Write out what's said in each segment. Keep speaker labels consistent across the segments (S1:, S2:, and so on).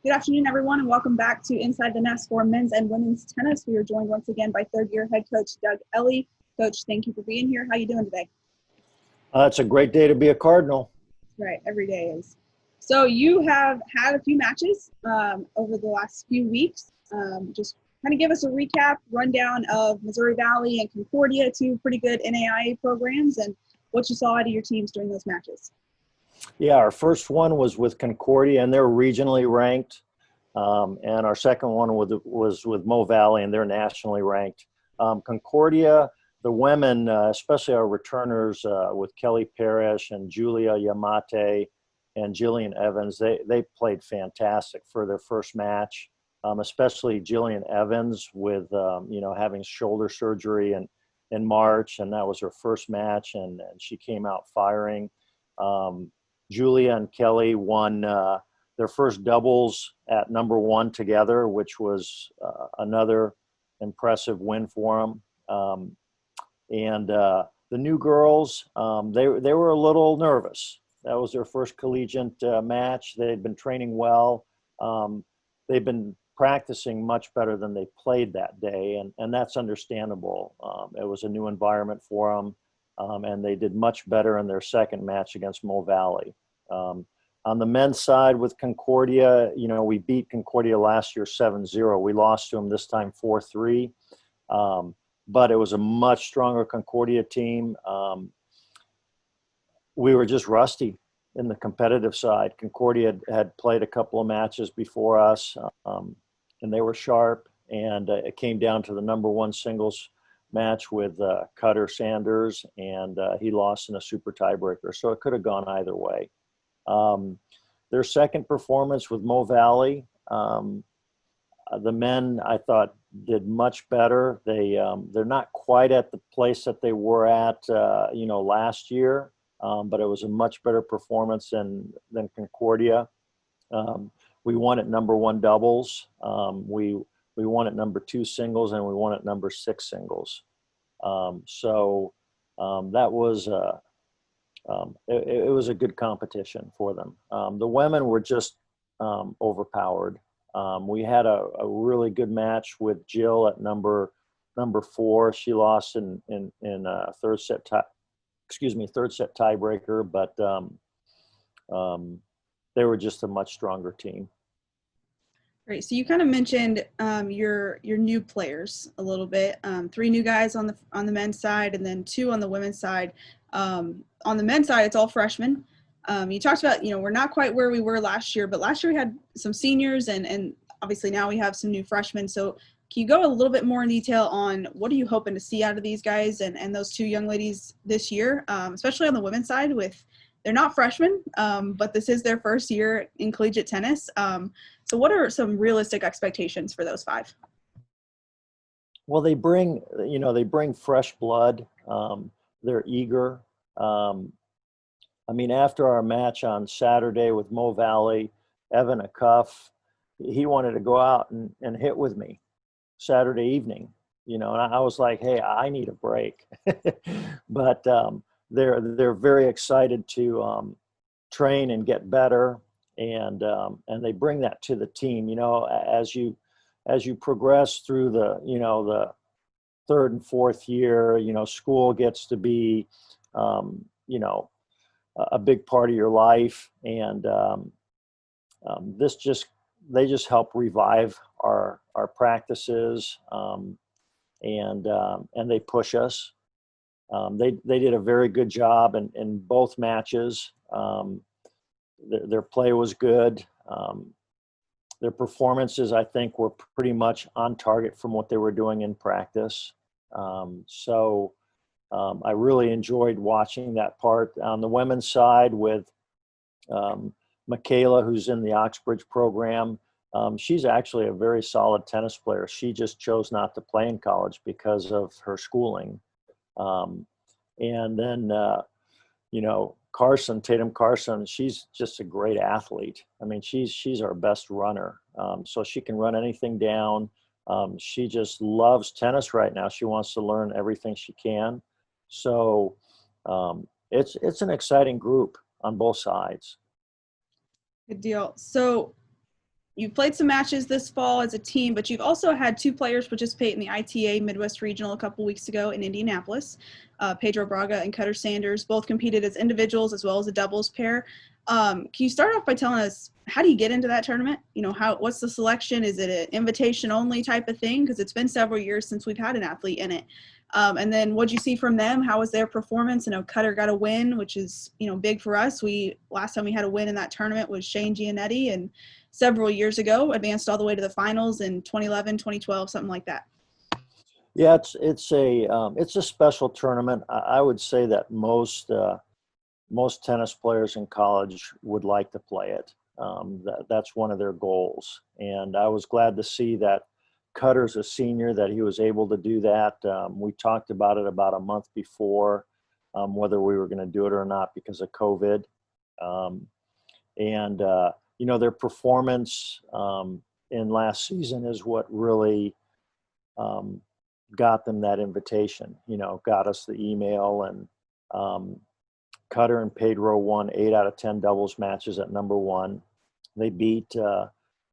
S1: Good afternoon, everyone, and welcome back to Inside the Nest for men's and women's tennis. We are joined once again by third-year head coach Doug Elly. Coach, thank you for being here. How are you doing today?
S2: It's a great day to be a Cardinal.
S1: Right, every day is. So you have had a few matches over the last few weeks. Just kind of give us a recap, rundown of Missouri Valley and Concordia, two pretty good NAIA programs, and what you saw out of your teams during those matches.
S2: Yeah, our first one was with Concordia, and they're regionally ranked. And our second one was with Mo Valley, and they're nationally ranked. Concordia, the women, especially our returners with Kelly Parrish and Julia Yamate and Jillian Evans, they played fantastic for their first match, especially Jillian Evans with, having shoulder surgery in March, and that was her first match, and she came out firing. Julia and Kelly won their first doubles at number one together, which was another impressive win for them. And the new girls, they were a little nervous. That was their first collegiate match. They'd been training well. They've been practicing much better than they played that day, and that's understandable. It was a new environment for them. And they did much better in their second match against Mo Valley. On the men's side with Concordia, we beat Concordia last year 7-0. We lost to them this time 4-3. But it was a much stronger Concordia team. We were just rusty in the competitive side. Concordia had played a couple of matches before us, and they were sharp. And it came down to the number one singles match with Cutter Sanders, and he lost in a super tiebreaker. So it could have gone either way. Their second performance with Mo Valley, the men I thought did much better. They're not quite at the place that they were at, last year, but it was a much better performance than Concordia. We won at number one doubles. We won at number two singles, and we won at number six singles. So that was it was a good competition for them. The women were just overpowered. We had a really good match with Jill at number four. She lost in third set tiebreaker, but they were just a much stronger team.
S1: Great. So you kind of mentioned your new players a little bit. Three new guys on the men's side, and then two on the women's side. On the men's side, it's all freshmen. You talked about, we're not quite where we were last year, but last year we had some seniors, and obviously now we have some new freshmen. So can you go a little bit more in detail on what are you hoping to see out of these guys and those two young ladies this year, especially on the women's side they're not freshmen, but this is their first year in collegiate tennis. So what are some realistic expectations for those five?
S2: Well, they bring fresh blood. They're eager. After our match on Saturday with Mo Valley, Evan Acuff, he wanted to go out and hit with me Saturday evening, and I was like, hey, I need a break. But they're very excited to train and get better, and they bring that to the team. As you progress through the third and fourth year, school gets to be a big part of your life, and they just help revive our practices, and they push us. They did a very good job in both matches. Their play was good. Their performances, I think, were pretty much on target from what they were doing in practice. So I really enjoyed watching that part. On the women's side with Michaela, who's in the Oxbridge program, she's actually a very solid tennis player. She just chose not to play in college because of her schooling. And then, Tatum Carson, she's just a great athlete. She's our best runner. So she can run anything down. She just loves tennis right now. She wants to learn everything she can. So it's an exciting group on both sides.
S1: Good deal. So you've played some matches this fall as a team, but you've also had two players participate in the ITA Midwest Regional a couple weeks ago in Indianapolis. Pedro Braga and Cutter Sanders both competed as individuals as well as a doubles pair. Can you start off by telling us, how do you get into that tournament? You know, what's the selection? Is it an invitation only type of thing? Because it's been several years since we've had an athlete in it. And then what'd you see from them? How was their performance? I know Cutter got a win, which is, you know, big for us. Last time we had a win in that tournament was Shane Gianetti, and several years ago advanced all the way to the finals in 2011, 2012, something like that.
S2: Yeah, it's a special tournament. I would say that most tennis players in college would like to play it. That's one of their goals, and I was glad to see that Cutter's a senior, that he was able to do that. We talked about it about a month before, whether we were going to do it or not because of COVID. You know, their performance in last season is what really got them that invitation, you know, got us the email. And Cutter and Pedro won 8 out of 10 doubles matches at number 1. They beat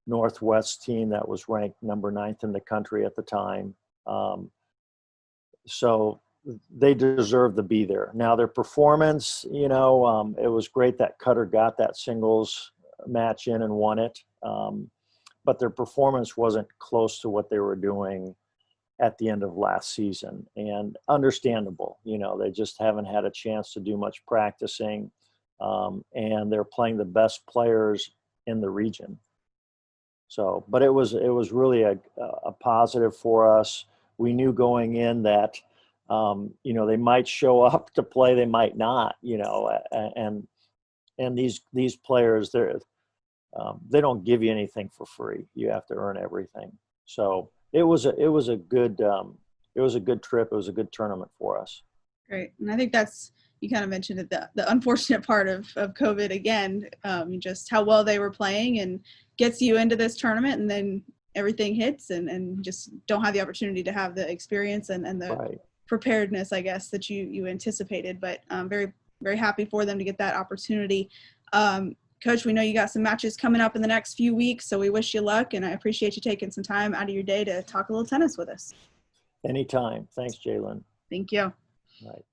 S2: Northwest team that was ranked number 9th in the country at the time. So they deserve to be there. Now their performance, you know, it was great that Cutter got that singles match in and won it. But their performance wasn't close to what they were doing at the end of last season, and understandable. You know, they just haven't had a chance to do much practicing, and they're playing the best players in the region. So, but it was really a positive for us. We knew going in that, you know, they might show up to play, they might not, you know, and these players, they don't give you anything for free. You have to earn everything. So it was a good trip. It was a good tournament for us.
S1: Great. And I think you kind of mentioned it, the unfortunate part of COVID again, just how well they were playing and gets you into this tournament, and then everything hits and just don't have the opportunity to have the experience and the
S2: Right.
S1: preparedness, I guess, that you anticipated. But I'm very, very happy for them to get that opportunity. Coach, we know you got some matches coming up in the next few weeks, so we wish you luck, and I appreciate you taking some time out of your day to talk a little tennis with us.
S2: Anytime. Thanks, Jalen.
S1: Thank you.
S2: Right.